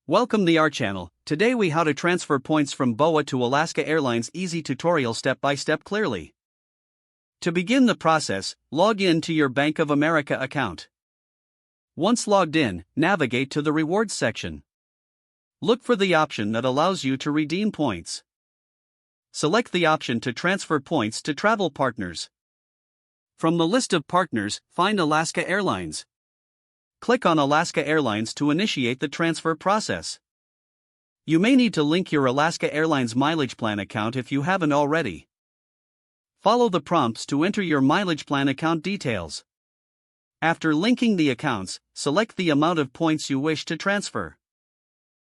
Welcome to our channel. Today we how to transfer points from BoA to Alaska Airlines easy tutorial step by step clearly. To begin the process, log in to your Bank of America account. Once logged in, navigate to the rewards section. Look for the option that allows you to redeem points. Select the option to transfer points to travel partners. From the list of partners, find Alaska Airlines. Click on Alaska Airlines to initiate the transfer process. You may need to link your Alaska Airlines mileage plan account if you haven't already. Follow the prompts to enter your mileage plan account details. After linking the accounts, select the amount of points you wish to transfer.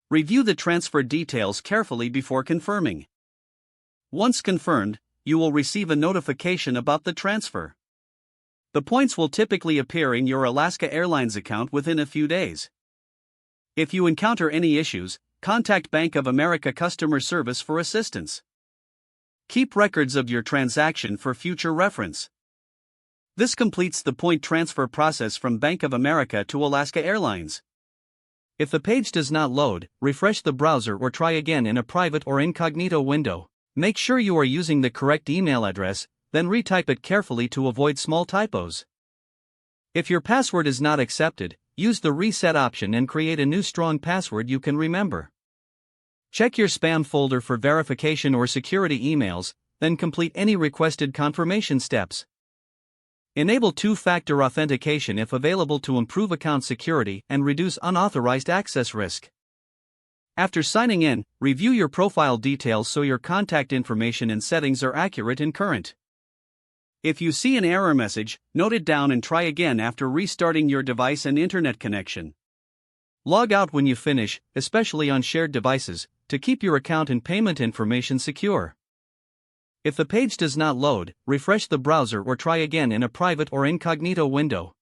Review the transfer details carefully before confirming. Once confirmed, you will receive a notification about the transfer. The points will typically appear in your Alaska Airlines account within a few days. If you encounter any issues, contact Bank of America customer service for assistance. Keep records of your transaction for future reference. This completes the point transfer process from Bank of America to Alaska Airlines. If the page does not load, refresh the browser or try again in a private or incognito window. Make sure you are using the correct email address, then retype it carefully to avoid small typos. If your password is not accepted, use the reset option and create a new strong password you can remember. Check your spam folder for verification or security emails, then complete any requested confirmation steps. Enable two-factor authentication if available to improve account security and reduce unauthorized access risk. After signing in, review your profile details so your contact information and settings are accurate and current. If you see an error message, note it down and try again after restarting your device and internet connection. Log out when you finish, especially on shared devices, to keep your account and payment information secure. If the page does not load, refresh the browser or try again in a private or incognito window.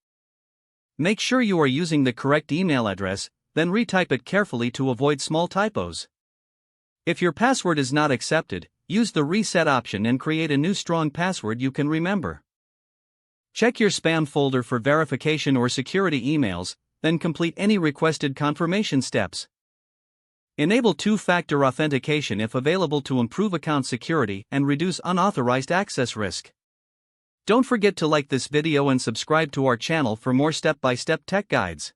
Make sure you are using the correct email address, then retype it carefully to avoid small typos. If your password is not accepted, use the reset option and create a new strong password you can remember. Check your spam folder for verification or security emails, then complete any requested confirmation steps. Enable two-factor authentication if available to improve account security and reduce unauthorized access risk. Don't forget to like this video and subscribe to our channel for more step-by-step tech guides.